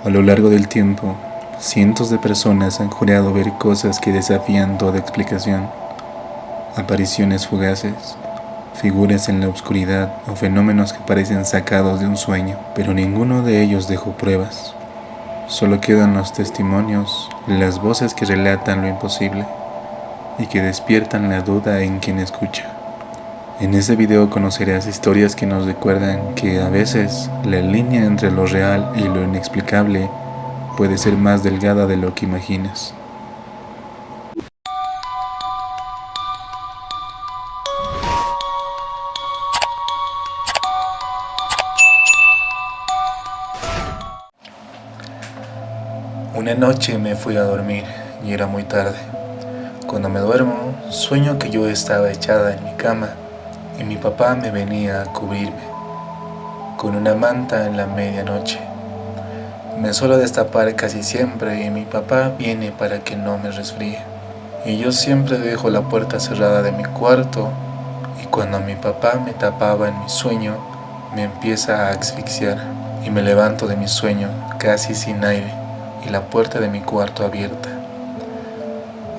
A lo largo del tiempo, cientos de personas han jurado ver cosas que desafían toda explicación, apariciones fugaces, figuras en la oscuridad o fenómenos que parecen sacados de un sueño, pero ninguno de ellos dejó pruebas. Solo quedan los testimonios, las voces que relatan lo imposible y que despiertan la duda en quien escucha. En este video conocerás historias que nos recuerdan que a veces la línea entre lo real y lo inexplicable puede ser más delgada de lo que imaginas. Una noche me fui a dormir y era muy tarde. Cuando me duermo, sueño que yo estaba echada en mi cama y mi papá me venía a cubrirme con una manta en la medianoche. Me suelo destapar casi siempre y mi papá viene para que no me resfríe. Y yo siempre dejo la puerta cerrada de mi cuarto y cuando mi papá me tapaba en mi sueño, me empieza a asfixiar y me levanto de mi sueño casi sin aire y la puerta de mi cuarto abierta.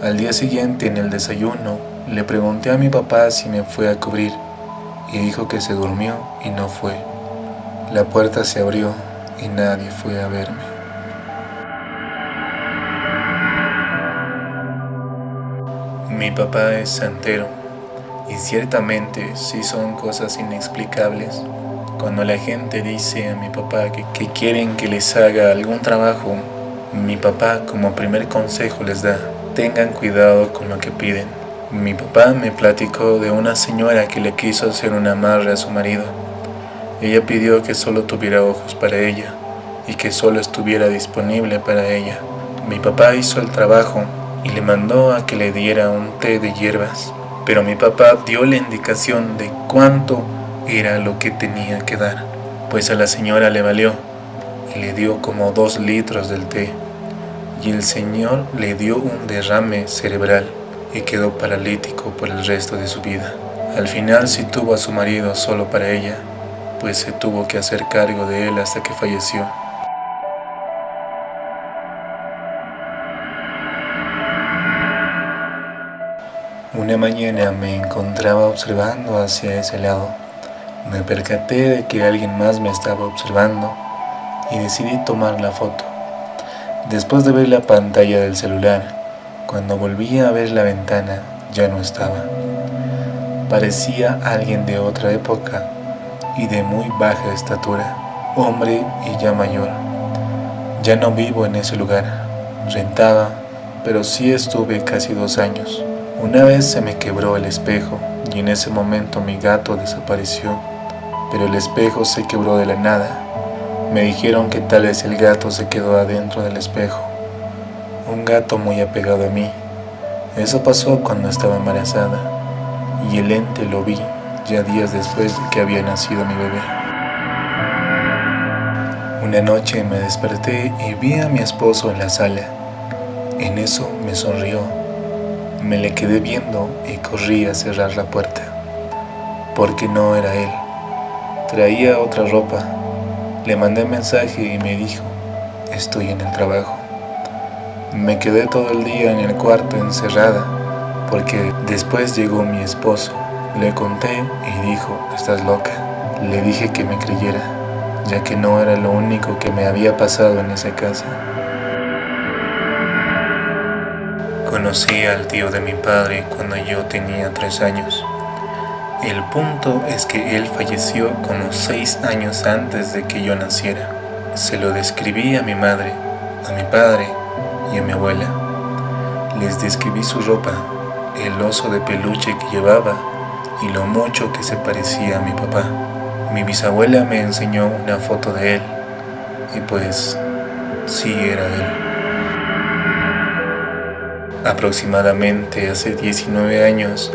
Al día siguiente en el desayuno le pregunté a mi papá si me fue a cubrir y dijo que se durmió y no fue. La puerta se abrió y nadie fue a verme. Mi papá es santero y ciertamente sí son cosas inexplicables. Cuando la gente dice a mi papá que quieren que les haga algún trabajo, mi papá como primer consejo les da: tengan cuidado con lo que piden. Mi papá me platicó de una señora que le quiso hacer un amarre a su marido. Ella pidió que solo tuviera ojos para ella y que solo estuviera disponible para ella. Mi papá hizo el trabajo y le mandó a que le diera un té de hierbas, pero mi papá dio la indicación de cuánto era lo que tenía que dar, pues a la señora le valió y le dio como 2 litros del té. Y el señor le dio un derrame cerebral y quedó paralítico por el resto de su vida. Al final sí tuvo a su marido solo para ella, pues se tuvo que hacer cargo de él hasta que falleció. Una mañana me encontraba observando hacia ese lado. Me percaté de que alguien más me estaba observando y decidí tomar la foto. Después de ver la pantalla del celular, cuando volví a ver la ventana, ya no estaba. Parecía alguien de otra época y de muy baja estatura, hombre y ya mayor. Ya no vivo en ese lugar, rentaba, pero sí estuve casi 2 años. Una vez se me quebró el espejo y en ese momento mi gato desapareció, pero el espejo se quebró de la nada. Me dijeron que tal vez el gato se quedó adentro del espejo, un gato muy apegado a mí. Eso pasó cuando estaba embarazada y el ente lo vi ya días después de que había nacido mi bebé. Una noche me desperté y vi a mi esposo en la sala. En eso me sonrió. Me le quedé viendo y corrí a cerrar la puerta, porque no era él. Traía otra ropa. Le mandé mensaje y me dijo: estoy en el trabajo. Me quedé todo el día en el cuarto encerrada, porque después llegó mi esposo. Le conté y dijo: estás loca. Le dije que me creyera, ya que no era lo único que me había pasado en esa casa. Conocí al tío de mi padre cuando yo tenía 3 años. El punto es que él falleció como 6 años antes de que yo naciera. Se lo describí a mi madre, a mi padre y a mi abuela. Les describí su ropa, el oso de peluche que llevaba y lo mucho que se parecía a mi papá. Mi bisabuela me enseñó una foto de él y pues sí era él. Aproximadamente hace 19 años,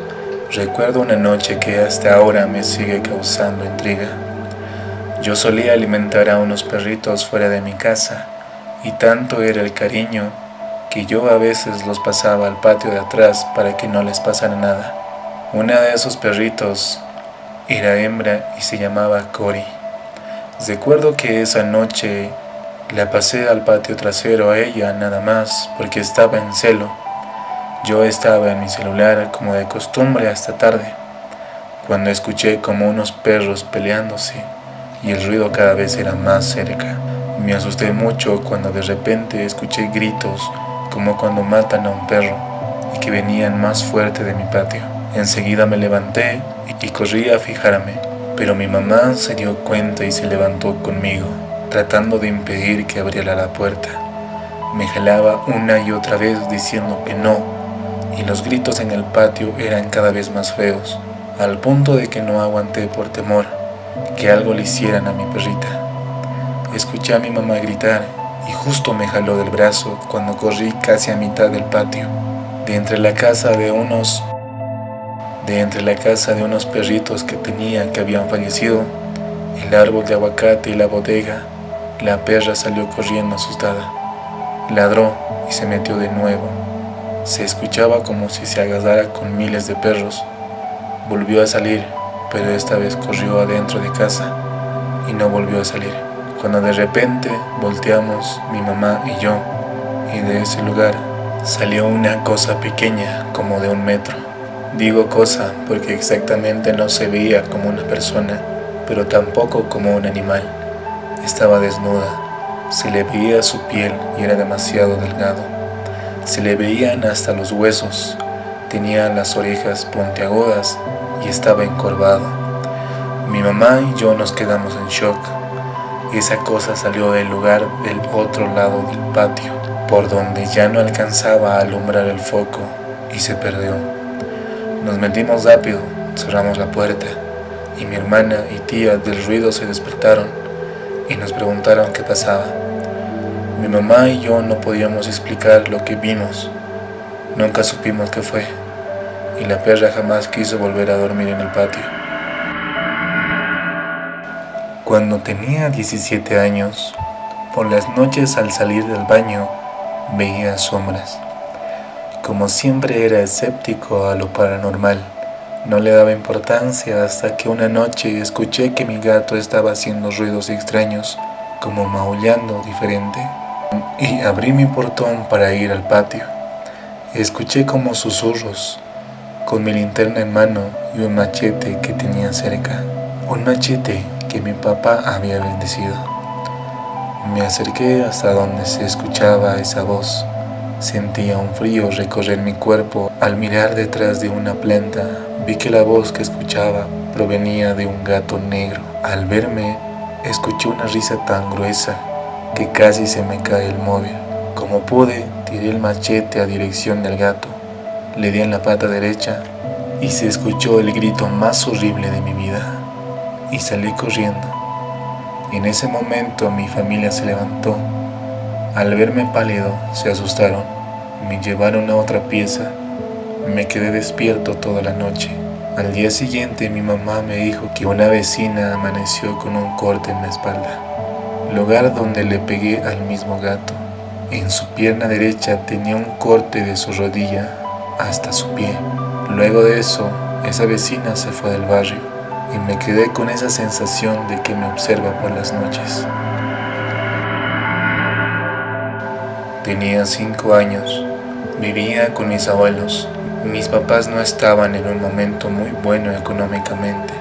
recuerdo una noche que hasta ahora me sigue causando intriga. Yo solía alimentar a unos perritos fuera de mi casa y tanto era el cariño que yo a veces los pasaba al patio de atrás para que no les pasara nada. Una de esos perritos era hembra y se llamaba Cory. Recuerdo que esa noche La pasé al patio trasero a ella nada más porque estaba en celo. Yo estaba en mi celular como de costumbre hasta tarde, cuando escuché como unos perros peleándose y el ruido cada vez era más cerca. Me asusté mucho cuando de repente escuché gritos como cuando matan a un perro y que venían más fuerte de mi patio. Enseguida me levanté y corrí a fijarme, pero mi mamá se dio cuenta y se levantó conmigo, tratando de impedir que abriera la puerta. Me jalaba una y otra vez diciendo que no, y los gritos en el patio eran cada vez más feos, al punto de que no aguanté por temor que algo le hicieran a mi perrita. Escuché a mi mamá gritar y justo me jaló del brazo cuando corrí casi a mitad del patio. De entre la casa de unos perritos que tenía que habían fallecido, el árbol de aguacate y la bodega, la perra salió corriendo asustada. Ladró y se metió de nuevo. Se escuchaba como si se agarrara con miles de perros. Volvió a salir, pero esta vez corrió adentro de casa y no volvió a salir. Cuando de repente volteamos mi mamá y yo, y de ese lugar salió una cosa pequeña como de 1 metro. Digo cosa porque exactamente no se veía como una persona, pero tampoco como un animal. Estaba desnuda, se le veía su piel y era demasiado delgado. Se le veían hasta los huesos, tenía las orejas puntiagudas y estaba encorvado. Mi mamá y yo nos quedamos en shock. Esa cosa salió del lugar del otro lado del patio, por donde ya no alcanzaba a alumbrar el foco, y se perdió. Nos metimos rápido, cerramos la puerta, y mi hermana y tía del ruido se despertaron y nos preguntaron qué pasaba. Mi mamá y yo no podíamos explicar lo que vimos. Nunca supimos qué fue, y la perra jamás quiso volver a dormir en el patio. Cuando tenía 17 años, por las noches al salir del baño, veía sombras. Como siempre era escéptico a lo paranormal, no le daba importancia hasta que una noche escuché que mi gato estaba haciendo ruidos extraños, como maullando diferente, y abrí mi portón para ir al patio. Escuché como susurros, con mi linterna en mano y un machete que tenía cerca, un machete que mi papá había bendecido. Me acerqué hasta donde se escuchaba esa voz. Sentía un frío recorrer mi cuerpo. Al mirar detrás de una planta, vi que la voz que escuchaba provenía de un gato negro. Al verme, escuché una risa tan gruesa que casi se me cae el móvil. Como pude, tiré el machete a dirección del gato. Le di en la pata derecha y se escuchó el grito más horrible de mi vida. Y salí corriendo. En ese momento mi familia se levantó. Al verme pálido, se asustaron. Me llevaron a otra pieza. Me quedé despierto toda la noche. Al día siguiente mi mamá me dijo que una vecina amaneció con un corte en la espalda, lugar donde le pegué al mismo gato. En su pierna derecha tenía un corte de su rodilla hasta su pie. Luego de eso, esa vecina se fue del barrio y me quedé con esa sensación de que me observa por las noches. Tenía 5 años, vivía con mis abuelos. Mis papás no estaban en un momento muy bueno económicamente.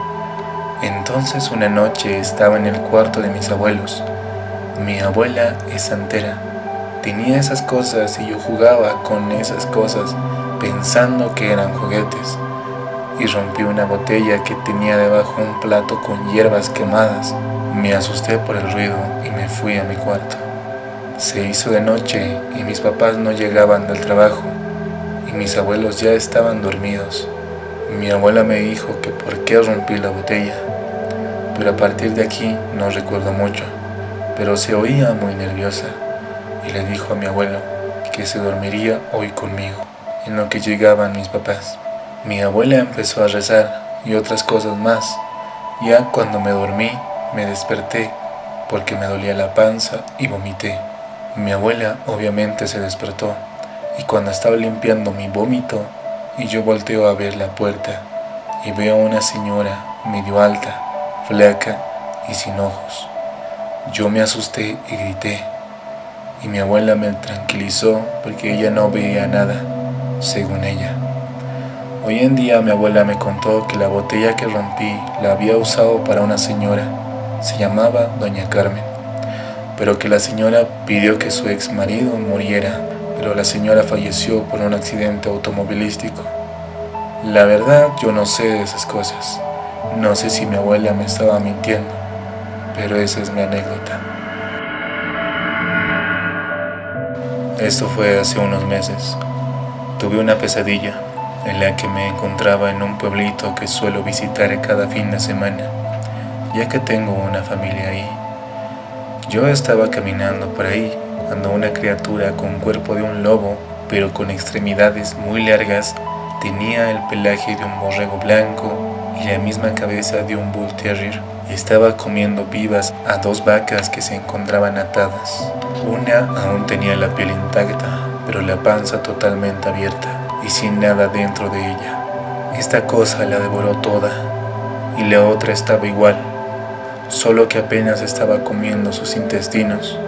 Entonces una noche estaba en el cuarto de mis abuelos. Mi abuela es santera. Tenía esas cosas y yo jugaba con esas cosas pensando que eran juguetes. Y rompí una botella que tenía debajo un plato con hierbas quemadas. Me asusté por el ruido y me fui a mi cuarto. Se hizo de noche y mis papás no llegaban del trabajo y mis abuelos ya estaban dormidos. Mi abuela me dijo que por qué rompí la botella, pero a partir de aquí no recuerdo mucho, pero se oía muy nerviosa y le dijo a mi abuelo que se dormiría hoy conmigo, en lo que llegaban mis papás. Mi abuela empezó a rezar y otras cosas más. Ya cuando me dormí, me desperté porque me dolía la panza y vomité. Mi abuela obviamente se despertó y cuando estaba limpiando mi vómito y yo volteo a ver la puerta y veo a una señora medio alta, flaca y sin ojos. Yo me asusté y grité, y mi abuela me tranquilizó porque ella no veía nada, según ella. Hoy en día mi abuela me contó que la botella que rompí la había usado para una señora, se llamaba Doña Carmen, pero que la señora pidió que su ex marido muriera, pero la señora falleció por un accidente automovilístico. La verdad yo no sé de esas cosas, no sé si mi abuela me estaba mintiendo, pero esa es mi anécdota. Esto fue hace unos meses. Tuve una pesadilla en la que me encontraba en un pueblito que suelo visitar cada fin de semana, ya que tengo una familia ahí. Yo estaba caminando por ahí cuando una criatura con cuerpo de un lobo, pero con extremidades muy largas, tenía el pelaje de un borrego blanco y la misma cabeza de un bull terrier. Estaba comiendo vivas a 2 vacas que se encontraban atadas. Una aún tenía la piel intacta, pero la panza totalmente abierta y sin nada dentro de ella. Esta cosa la devoró toda y la otra estaba igual, solo que apenas estaba comiendo sus intestinos.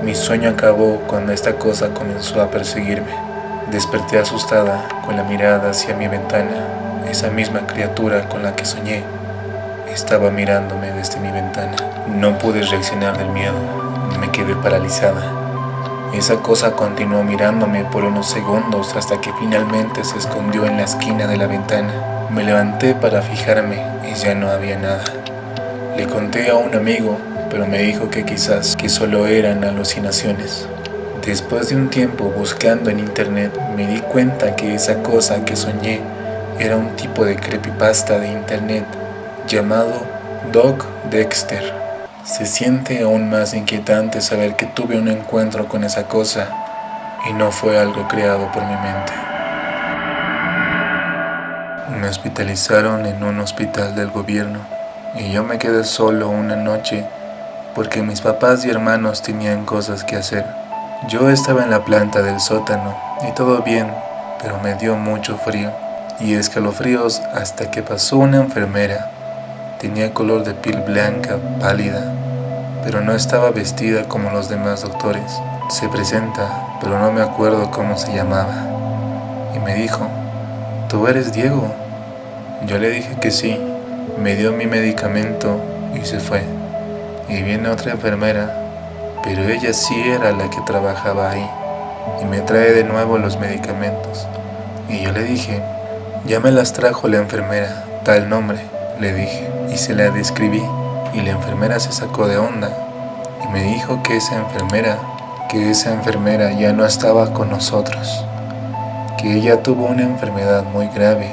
Mi sueño acabó cuando esta cosa comenzó a perseguirme. Desperté asustada con la mirada hacia mi ventana. Esa misma criatura con la que soñé estaba mirándome desde mi ventana. No pude reaccionar del miedo, me quedé paralizada. Esa cosa continuó mirándome por unos segundos hasta que finalmente se escondió en la esquina de la ventana. Me levanté para fijarme y ya no había nada. Le conté a un amigo, pero me dijo que quizás que solo eran alucinaciones. Después de un tiempo buscando en internet, me di cuenta que esa cosa que soñé era un tipo de creepypasta de internet llamado Dog Dexter. Se siente aún más inquietante saber que tuve un encuentro con esa cosa y no fue algo creado por mi mente. Me hospitalizaron en un hospital del gobierno y yo me quedé solo una noche porque mis papás y hermanos tenían cosas que hacer. Yo estaba en la planta del sótano y todo bien, pero me dio mucho frío y escalofríos hasta que pasó una enfermera. Tenía color de piel blanca, pálida, pero no estaba vestida como los demás doctores. Se presenta, pero no me acuerdo cómo se llamaba. Y me dijo, ¿tú eres Diego? Yo le dije que sí. Me dio mi medicamento y se fue. Y viene otra enfermera, pero ella sí era la que trabajaba ahí. Y me trae de nuevo los medicamentos. Y yo le dije, ya me las trajo la enfermera, tal nombre, le dije. Y se la describí. Y la enfermera se sacó de onda. Y me dijo que esa enfermera ya no estaba con nosotros. Que ella tuvo una enfermedad muy grave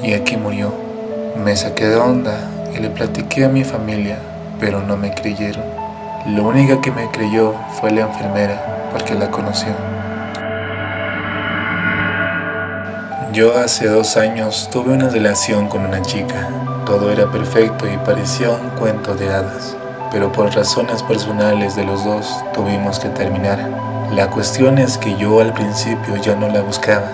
y aquí murió. Me saqué de onda y le platiqué a mi familia, pero no me creyeron. Lo único que me creyó fue la enfermera, porque la conoció. Yo hace 2 años tuve una relación con una chica. Todo era perfecto y parecía un cuento de hadas, pero por razones personales de los dos tuvimos que terminar. La cuestión es que yo al principio ya no la buscaba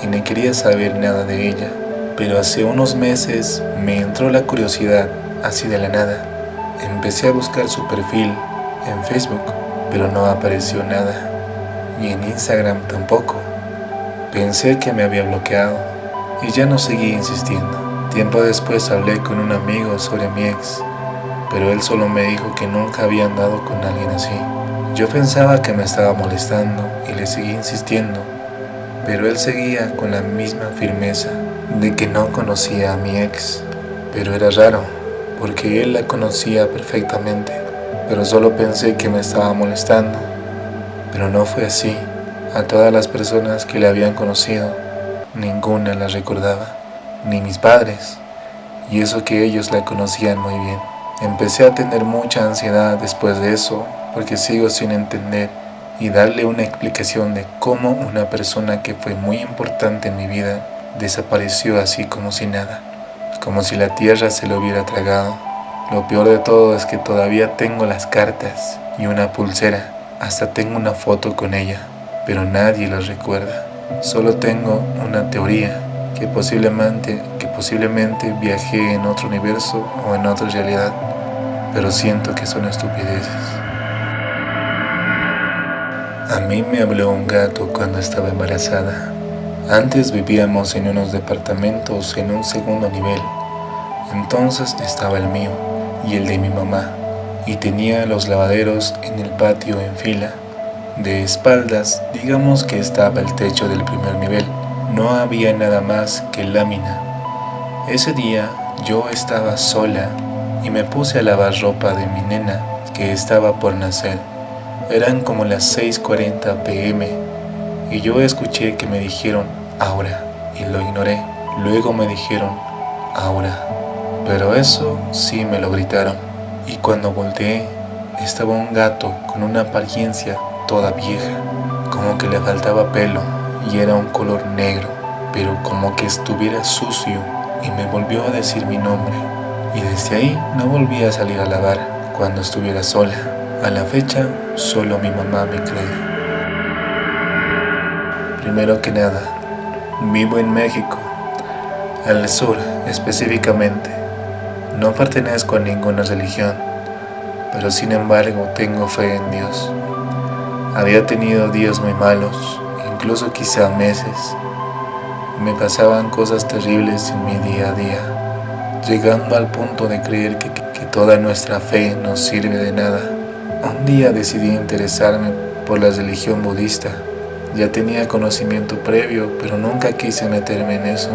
y no quería saber nada de ella, pero hace unos meses me entró la curiosidad, así de la nada. Empecé a buscar su perfil en Facebook, pero no apareció nada, y en Instagram tampoco. Pensé que me había bloqueado y ya no seguí insistiendo. Tiempo después hablé con un amigo sobre mi ex, pero él solo me dijo que nunca había andado con alguien así. Yo pensaba que me estaba molestando y le seguí insistiendo, pero él seguía con la misma firmeza de que no conocía a mi ex. Pero era raro, porque él la conocía perfectamente, pero solo pensé que me estaba molestando. Pero no fue así. A todas las personas que le habían conocido, ninguna la recordaba, ni mis padres, y eso que ellos la conocían muy bien. Empecé a tener mucha ansiedad después de eso, porque sigo sin entender y darle una explicación de cómo una persona que fue muy importante en mi vida desapareció así como si nada, como si la tierra se lo hubiera tragado. Lo peor de todo es que todavía tengo las cartas y una pulsera, hasta tengo una foto con ella, pero nadie la recuerda. Solo tengo una teoría, que posiblemente viajé en otro universo o en otra realidad, pero siento que son estupideces. A mí me habló un gato cuando estaba embarazada. Antes vivíamos en unos departamentos en un segundo nivel. Entonces estaba el mío y el de mi mamá, y tenía los lavaderos en el patio en fila. De espaldas, digamos que estaba el techo del primer nivel. No había nada más que lámina. Ese día yo estaba sola y me puse a lavar ropa de mi nena que estaba por nacer. Eran como las 6:40 p.m. y yo escuché que me dijeron Aura y lo ignoré. Luego me dijeron Aura, pero eso sí me lo gritaron. Y cuando volteé, estaba un gato con una apariencia toda vieja, como que le faltaba pelo y era un color negro, pero como que estuviera sucio, y me volvió a decir mi nombre. Y desde ahí no volví a salir a lavar cuando estuviera sola. A la fecha, solo mi mamá me cree. Primero que nada, vivo en México, al sur específicamente. No pertenezco a ninguna religión, pero sin embargo tengo fe en Dios. Había tenido días muy malos, incluso quizá meses. Me pasaban cosas terribles en mi día a día, llegando al punto de creer que toda nuestra fe no sirve de nada. Un día decidí interesarme por la religión budista. Ya tenía conocimiento previo, pero nunca quise meterme en eso.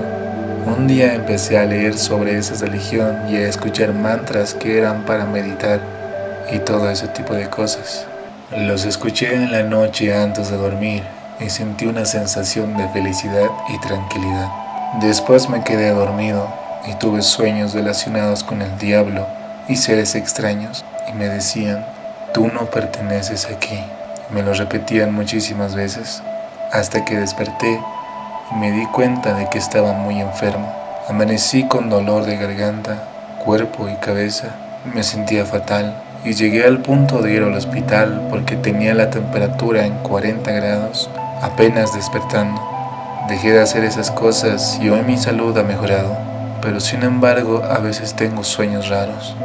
Un día empecé a leer sobre esa religión y a escuchar mantras que eran para meditar y todo ese tipo de cosas. Los escuché en la noche antes de dormir y sentí una sensación de felicidad y tranquilidad. Después me quedé dormido y tuve sueños relacionados con el diablo y seres extraños, y me decían, tú no perteneces aquí. Me lo repetían muchísimas veces, hasta que desperté y me di cuenta de que estaba muy enfermo. Amanecí con dolor de garganta, cuerpo y cabeza. Me sentía fatal y llegué al punto de ir al hospital porque tenía la temperatura en 40 grados, apenas despertando. Dejé de hacer esas cosas y hoy mi salud ha mejorado, pero sin embargo a veces tengo sueños raros.